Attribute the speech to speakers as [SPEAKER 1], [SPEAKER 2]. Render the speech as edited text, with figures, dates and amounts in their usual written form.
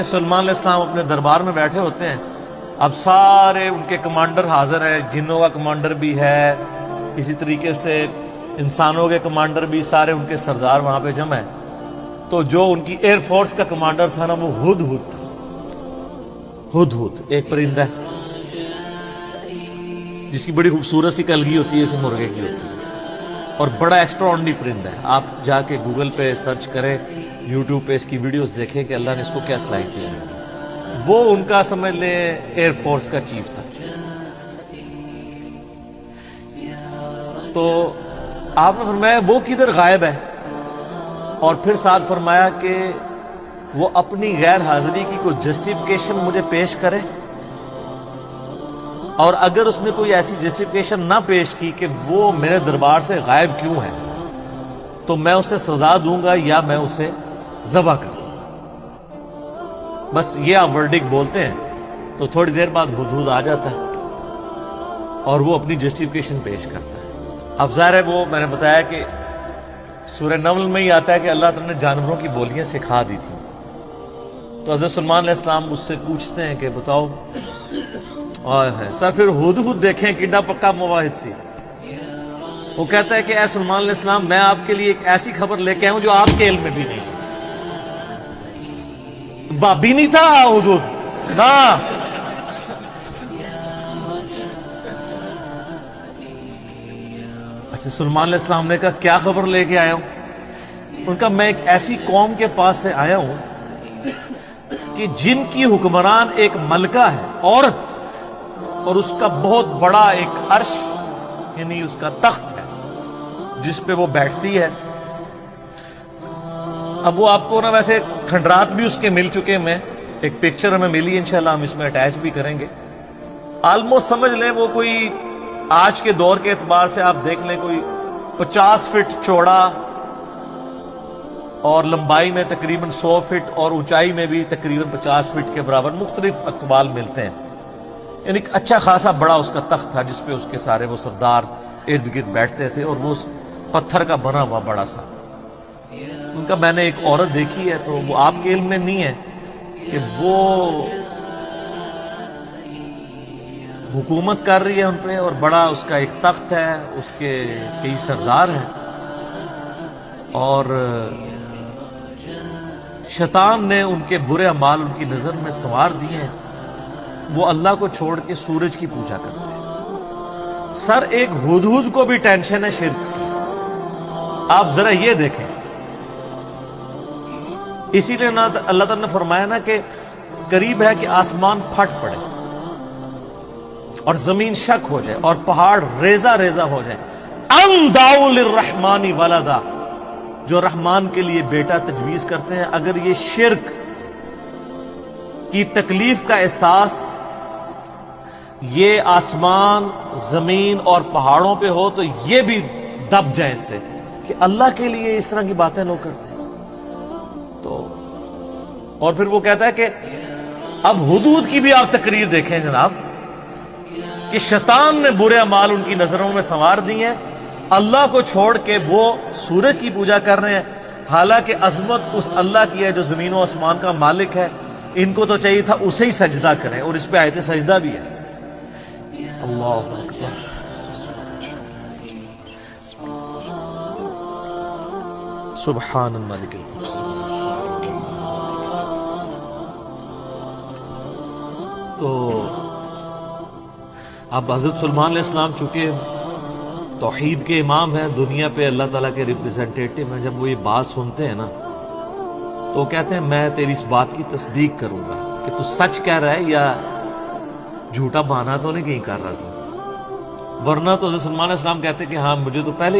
[SPEAKER 1] سلمان علیہ السلام اپنے دربار میں بیٹھے ہوتے ہیں. اب سارے ان کے کمانڈر حاضر ہیں، جنوں کا کمانڈر بھی ہے، اسی طریقے سے انسانوں کے کمانڈر بھی، سارے ان کے سردار وہاں پہ جمع ہیں. تو جو ان کی ایئر فورس کا کمانڈر تھا نا، وہ ہدہد تھا. ہدہد ایک پرندہ ہے جس کی بڑی خوبصورت سی کلگی ہوتی ہے، اسے مرغے کی ہوتی ہے، اور بڑا ایکسٹرا آرڈنری پرندہ ہے. آپ جا کے گوگل پہ سرچ کریں، یوٹیوب پہ اس کی ویڈیوز دیکھیں کہ اللہ نے اس کو کیا صلاحیت دی ہے. وہ ان کا سمجھ لیں ایئر فورس کا چیف تھا. تو آپ نے فرمایا وہ کدھر غائب ہے، اور پھر ساتھ فرمایا کہ وہ اپنی غیر حاضری کی کوئی جسٹیفیکیشن مجھے پیش کرے، اور اگر اس نے کوئی ایسی جسٹیفیکیشن نہ پیش کی کہ وہ میرے دربار سے غائب کیوں ہے، تو میں اسے سزا دوں گا یا میں اسے ذبح کر دوں. بس یہ آپ ورڈک بولتے ہیں تو تھوڑی دیر بعد ہدہد آ جاتا ہے اور وہ اپنی جسٹیفیکیشن پیش کرتا ہے. اب ظاہر ہے وہ میں نے بتایا کہ سورہ نمل میں ہی آتا ہے کہ اللہ تعالیٰ نے جانوروں کی بولیاں سکھا دی تھیں. تو حضرت سلمان علیہ السلام اس سے پوچھتے ہیں کہ بتاؤ. سر پھر ہدہد دیکھیں کڈا پکا مواحد سی. وہ کہتا ہے کہ اے سلمان علیہ السلام، میں آپ کے لیے ایک ایسی خبر لے کے آؤں جو آپ کے علم میں بھی نہیں. بابی نہیں تھا ہدہد نا. اچھا، سلمان علیہ السلام نے کہا کیا خبر لے کے آیا ہوں؟ ان کا میں ایک ایسی قوم کے پاس سے آیا ہوں کہ جن کی حکمران ایک ملکہ ہے، عورت، اور اس کا بہت بڑا ایک عرش یعنی اس کا تخت ہے جس پہ وہ بیٹھتی ہے. اب وہ آپ کو نا ویسے کھنڈرات بھی اس کے مل چکے ہیں، ایک پکچر ہمیں ملی، انشاءاللہ ہم اس میں اٹیچ بھی کریں گے. آلموسٹ سمجھ لیں وہ کوئی آج کے دور کے اعتبار سے آپ دیکھ لیں کوئی 50 فٹ چوڑا اور لمبائی میں تقریباً 100 فٹ اور اونچائی میں بھی تقریباً 50 فٹ کے برابر مختلف اقوال ملتے ہیں. یعنی اچھا خاصا بڑا اس کا تخت تھا جس پہ اس کے سارے وہ سردار ارد گرد بیٹھتے تھے، اور وہ پتھر کا بنا ہوا بڑا سا. ان کا میں نے ایک عورت دیکھی ہے، تو وہ آپ کے علم میں نہیں ہے کہ وہ حکومت کر رہی ہے ان پہ، اور بڑا اس کا ایک تخت ہے، اس کے کئی سردار ہیں، اور شیطان نے ان کے برے اعمال ان کی نظر میں سنوار دیے ہیں. وہ اللہ کو چھوڑ کے سورج کی پوجا کرتے ہیں. سر ایک ہدہد کو بھی ٹینشن ہے شرک کی. آپ ذرا یہ دیکھیں، اسی لیے اللہ تعالیٰ نے فرمایا نا کہ قریب ہے کہ آسمان پھٹ پڑے اور زمین شک ہو جائے اور پہاڑ ریزہ ریزہ ہو جائے. ان دعوا للرحمن ولدا، جو رحمان کے لیے بیٹا تجویز کرتے ہیں، اگر یہ شرک کی تکلیف کا احساس یہ آسمان، زمین اور پہاڑوں پہ ہو تو یہ بھی دب جائے اس سے کہ اللہ کے لیے اس طرح کی باتیں لوگ کرتے ہیں. تو اور پھر وہ کہتا ہے کہ اب ہدہد کی بھی آپ تقریر دیکھیں جناب، کہ شیطان نے برے اعمال ان کی نظروں میں سنوار دی ہیں، اللہ کو چھوڑ کے وہ سورج کی پوجا کر رہے ہیں، حالانکہ عظمت اس اللہ کی ہے جو زمین و آسمان کا مالک ہے. ان کو تو چاہیے تھا اسے ہی سجدہ کریں، اور اس پہ آیت سجدہ بھی ہے. اللہ اکبر. سبحان الملک المقتدر. تو اب حضرت سلمان علیہ السلام چونکہ توحید کے امام ہیں، دنیا پہ اللہ تعالیٰ کے ریپریزنٹیٹو ہیں، جب وہ یہ بات سنتے ہیں نا تو کہتے ہیں میں تیری اس بات کی تصدیق کروں گا کہ تو سچ کہہ رہا ہے یا جھوٹا بہانا تو نہیں کہیں کر رہا تو. ورنہ تو حضرت سلمان علیہ السلام کہتے ہیں کہ ہاں مجھے تو پہلے